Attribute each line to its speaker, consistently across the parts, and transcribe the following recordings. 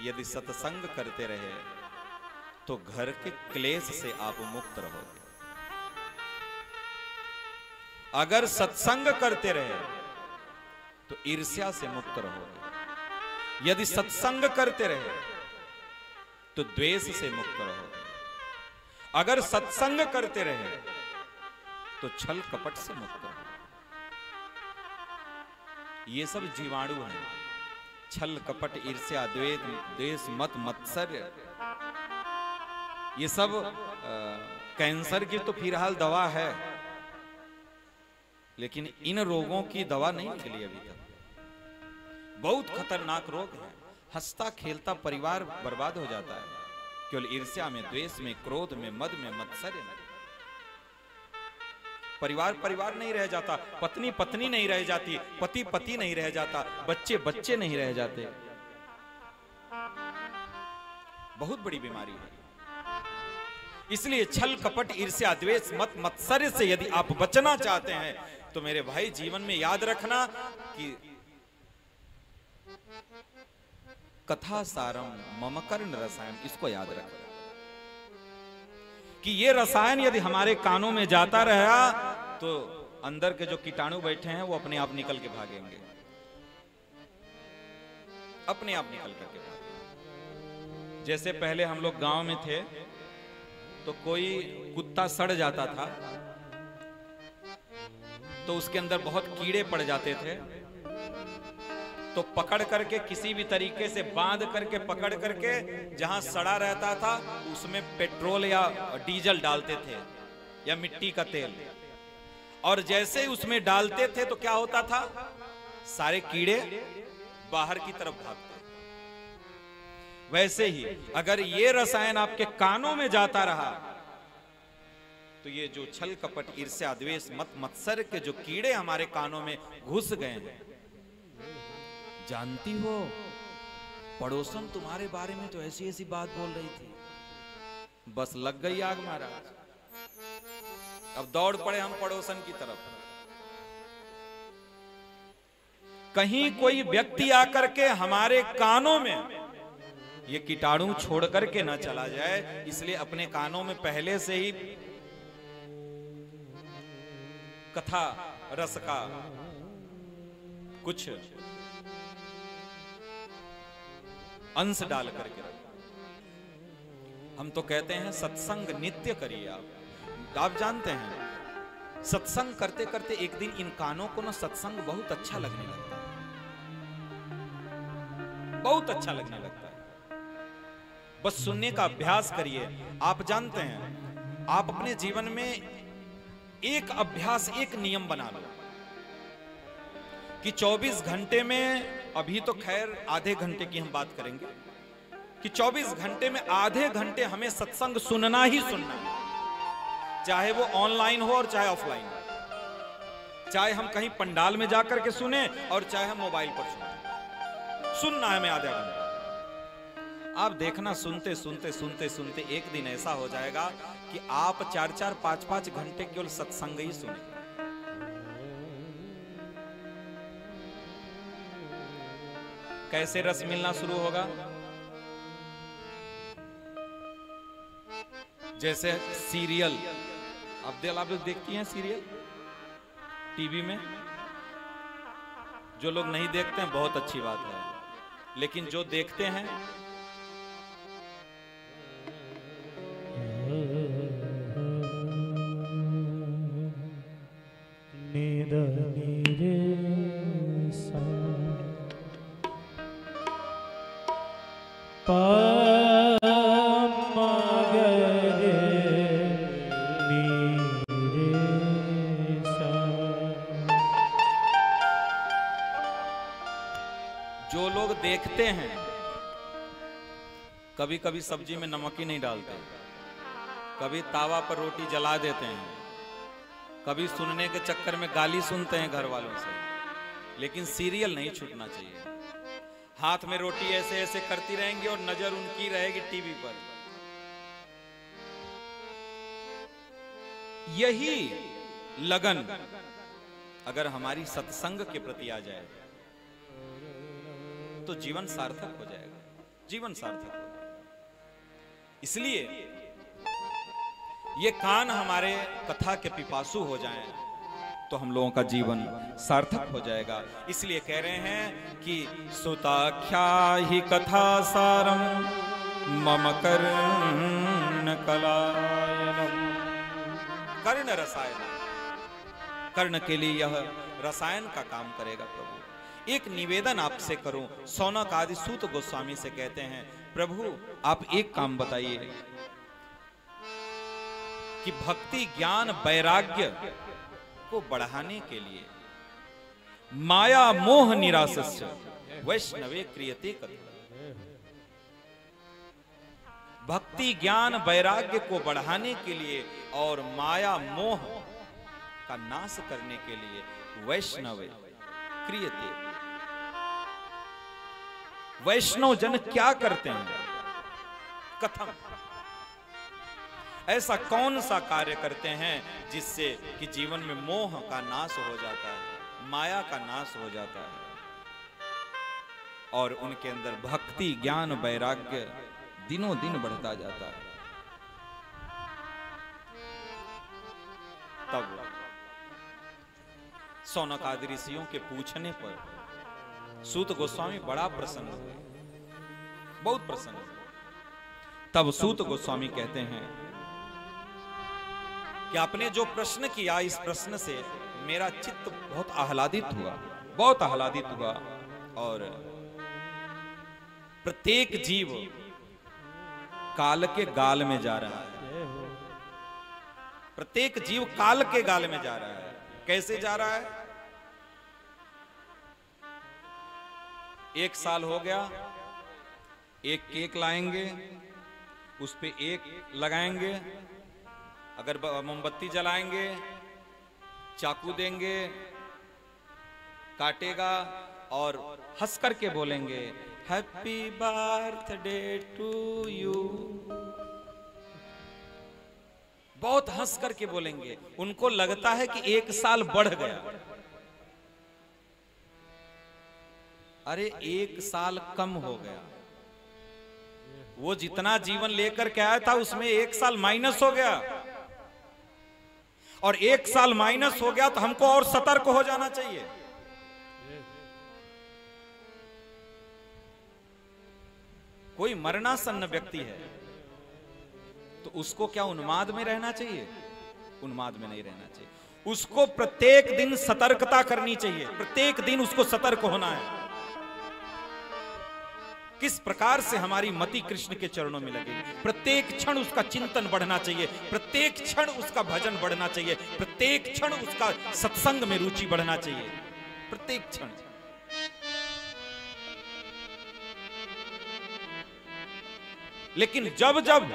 Speaker 1: यदि सत्संग करते रहे तो घर के क्लेश से आप मुक्त रहोगे। अगर सत्संग करते रहे तो ईर्ष्या से मुक्त रहोगे। यदि सत्संग करते रहे तो द्वेष से मुक्त रहोगे। अगर सत्संग करते रहे तो छल कपट से मुक्त रहोगे। ये सब जीवाणु हैं। छल कपट ईर्ष्या द्वेष मत मत्सर्य, ये सब कैंसर की तो फिलहाल दवा है, लेकिन इन रोगों की दवा नहीं निकली अभी तक। बहुत खतरनाक रोग है। हंसता खेलता परिवार बर्बाद हो जाता है केवल ईर्ष्या में, द्वेष में, क्रोध में, मद में, मत्सर्य में। परिवार नहीं रह जाता, पत्नी पत्नी नहीं रह जाती, पति पति नहीं रह जाता, बच्चे बच्चे नहीं रह जाते। बहुत बड़ी बीमारी है। इसलिए छल कपट ईर्ष्या द्वेष मत मत्सर्य से यदि आप बचना चाहते हैं तो मेरे भाई जीवन में याद रखना कि कथा सारम मम कर्ण रसायन, इसको याद रखना कि ये रसायन यदि हमारे कानों में जाता रहा तो अंदर के जो कीटाणु बैठे हैं वो अपने आप निकल के भागेंगे, अपने आप निकल करके भागेंगे। जैसे पहले हम लोग गांव में थे तो कोई कुत्ता सड़ जाता था तो उसके अंदर बहुत कीड़े पड़ जाते थे, तो पकड़ करके किसी भी तरीके से बांध करके पकड़ करके जहां सड़ा रहता था उसमें पेट्रोल या डीजल डालते थे या मिट्टी का तेल, और जैसे ही उसमें डालते थे तो क्या होता था, सारे कीड़े बाहर की तरफ भागते। वैसे ही अगर ये रसायन आपके कानों में जाता रहा तो ये जो छल कपट ईर्ष्या द्वेष मत मत्सर्य के जो कीड़े हमारे कानों में घुस गए हैं, जानती हो पड़ोसन तुम्हारे बारे में तो ऐसी ऐसी बात बोल रही थी, बस लग गई आग महाराज। अब दौड़ पड़े हम पड़ोसन की तरफ। कहीं कोई व्यक्ति आकर के हमारे कानों में ये कीटाणु छोड़ करके न चला जाए, इसलिए अपने कानों में पहले से ही कथा रस का कुछ अंश डाल करके रखो। हम तो कहते हैं सत्संग नित्य करिए। आप जानते हैं सत्संग करते करते एक दिन इन कानों को ना सत्संग बहुत अच्छा लगने लगता है, बहुत अच्छा लगने लगता है। बस सुनने का अभ्यास करिए। आप जानते हैं आप अपने जीवन में एक अभ्यास, एक नियम बना लो कि 24 घंटे में, अभी तो खैर आधे घंटे की हम बात करेंगे, कि 24 घंटे में आधे घंटे हमें सत्संग सुनना ही सुनना है, चाहे वो ऑनलाइन हो और चाहे ऑफलाइन हो, चाहे हम कहीं पंडाल में जाकर के सुने और चाहे हम मोबाइल पर सुने, सुनना है हमें आधा घंटा। आप देखना सुनते सुनते सुनते सुनते एक दिन ऐसा हो जाएगा कि आप 4-4, 5-5 घंटे केवल सत्संग ही सुने। कैसे रस मिलना शुरू होगा? जैसे सीरियल, आप लोग देखती हैं सीरियल टीवी में? जो लोग नहीं देखते हैं बहुत अच्छी बात है, लेकिन जो देखते हैं जो लोग देखते हैं कभी कभी सब्जी में नमक ही नहीं डालते, कभी तावा पर रोटी जला देते हैं, कभी सुनने के चक्कर में गाली सुनते हैं घर वालों से, लेकिन सीरियल नहीं छूटना चाहिए। हाथ में रोटी ऐसे ऐसे करती रहेंगी और नजर उनकी रहेगी टीवी पर। यही लगन अगर हमारी सत्संग के प्रति आ जाए तो जीवन सार्थक हो जाएगा। जीवन सार्थक हो जाए। इसलिए ये कान हमारे कथा के पिपासु हो जाएं तो हम लोगों का जीवन सार्थक हो जाएगा। इसलिए कह रहे हैं कि सुताख्या ही कथा सारम मम कर्ण कलायनम। कर्ण रसायन, कर्ण के लिए यह रसायन का काम करेगा। प्रभु एक निवेदन आपसे करूं, सौनक आदि सूत गोस्वामी से कहते हैं, प्रभु आप एक काम बताइए कि भक्ति ज्ञान वैराग्य को बढ़ाने के लिए माया मोह निरासस्य वैष्णवे क्रियते कथा। भक्ति ज्ञान वैराग्य को बढ़ाने के लिए और माया मोह का नाश करने के लिए वैष्णवे क्रियते। वैष्णव जन क्या करते हैं? कथम, ऐसा कौन सा कार्य करते हैं जिससे कि जीवन में मोह का नाश हो जाता है, माया का नाश हो जाता है और उनके अंदर भक्ति ज्ञान वैराग्य दिनों दिन बढ़ता जाता है। तब सौनक आदि ऋषियों के पूछने पर सूत गोस्वामी बड़ा प्रसन्न हुए, बहुत प्रसन्न हुए। तब सूत गोस्वामी कहते हैं कि आपने जो प्रश्न किया, इस प्रश्न से मेरा चित्त बहुत आह्लादित हुआ, बहुत आह्लादित हुआ। और प्रत्येक जीव काल के गाल में जा रहा है, प्रत्येक जीव काल के गाल में जा रहा है। कैसे जा रहा है? 1 साल हो गया, एक केक लाएंगे, उस पे एक लगाएंगे, अगर मोमबत्ती जलाएंगे, चाकू देंगे, काटेगा और हंस करके बोलेंगे हैप्पी बर्थडे टू यू। बहुत हंस करके बोलेंगे। उनको लगता है कि 1 साल बढ़ गया। अरे 1 साल कम हो गया। वो जितना जीवन लेकर के आया था उसमें 1 साल माइनस हो गया, और 1 साल माइनस हो गया तो हमको और सतर्क हो जाना चाहिए। कोई मरणासन्न व्यक्ति है तो उसको क्या उन्माद में रहना चाहिए? उन्माद में नहीं रहना चाहिए। उसको प्रत्येक दिन सतर्कता करनी चाहिए, प्रत्येक दिन उसको सतर्क होना है। किस प्रकार से हमारी मति कृष्ण के चरणों में लगेगी। प्रत्येक क्षण उसका चिंतन बढ़ना चाहिए, प्रत्येक क्षण उसका भजन बढ़ना चाहिए, प्रत्येक क्षण उसका सत्संग में रुचि बढ़ना चाहिए, प्रत्येक क्षण। लेकिन जब जब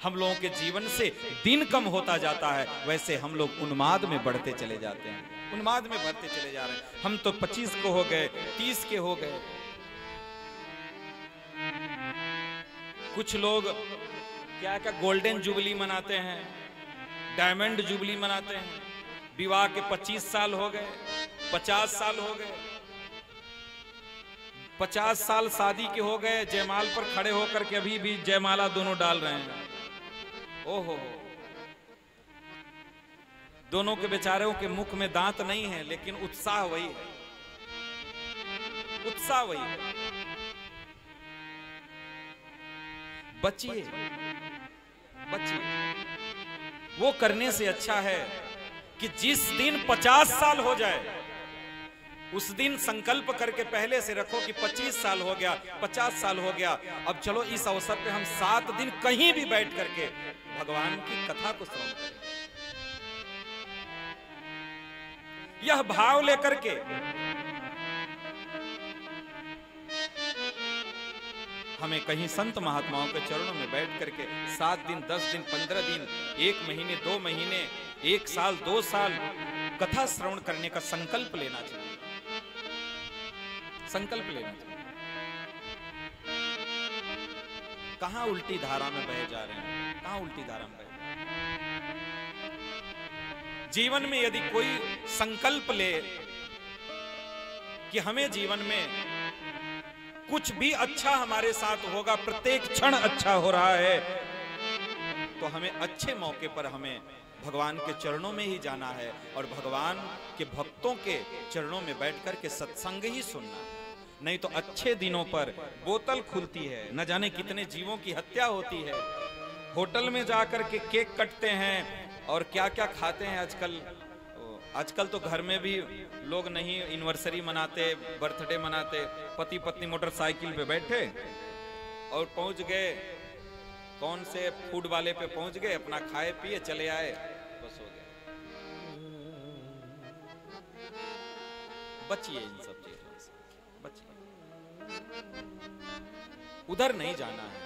Speaker 1: हम लोगों के जीवन से दिन कम होता जाता है, वैसे हम लोग उन्माद में बढ़ते चले जाते हैं, उन्माद में बढ़ते चले जा रहे हैं। हम तो 25 को हो गए, 30 के हो गए। कुछ लोग क्या क्या गोल्डन जुबली मनाते हैं, डायमंड जुबली मनाते हैं। विवाह के 25 साल हो गए, 50 साल हो गए, 50 साल शादी के हो गए, जयमाल पर खड़े होकर के अभी भी जयमाला दोनों डाल रहे हैं। ओहो, दोनों के बेचारों के मुख में दांत नहीं है, लेकिन उत्साह वही है, उत्साह वही है। बचिए, बचिए। वो करने से अच्छा है कि जिस दिन 50 साल हो जाए उस दिन संकल्प करके पहले से रखो कि 25 साल हो गया, 50 साल हो गया, अब चलो इस अवसर पे हम 7 दिन कहीं भी बैठ करके भगवान की कथा को श्रवण करें। यह भाव लेकर के हमें कहीं संत महात्माओं के चरणों में बैठ करके 7 दिन, 10 दिन, 15 दिन, 1 महीने, 2 महीने, 1 साल, 2 साल कथा श्रवण करने का संकल्प लेना चाहिए, संकल्प लेना चाहिए। कहां उल्टी धारा में बह जा रहे हैं, कहां उल्टी धारा में बह जा रहे हैं। जीवन में यदि कोई संकल्प ले कि हमें जीवन में कुछ भी अच्छा हमारे साथ होगा, प्रत्येक क्षण अच्छा हो रहा है, तो हमें अच्छे मौके पर हमें भगवान के चरणों में ही जाना है और भगवान के भक्तों के चरणों में बैठकर के सत्संग ही सुनना है। नहीं तो अच्छे दिनों पर बोतल खुलती है, न जाने कितने जीवों की हत्या होती है, होटल में जाकर के केक कटते हैं और क्या क्या खाते हैं। आजकल तो घर में भी लोग नहीं एनिवर्सरी मनाते, बर्थडे मनाते, पति पत्नी मोटरसाइकिल पे बैठे और पहुंच गए, कौन से फूड वाले पे पहुंच गए, अपना खाए पिए चले आए, बस हो गया। बचिए इन सब चीजों से, बचिए, उधर नहीं जाना है।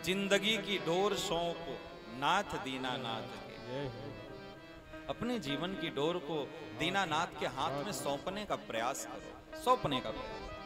Speaker 1: जिंदगी की डोर सौंप नाथ दीनानाथ के, अपने जीवन की डोर को दीनानाथ के हाथ में सौंपने का प्रयास करो, सौंपने का प्रयास।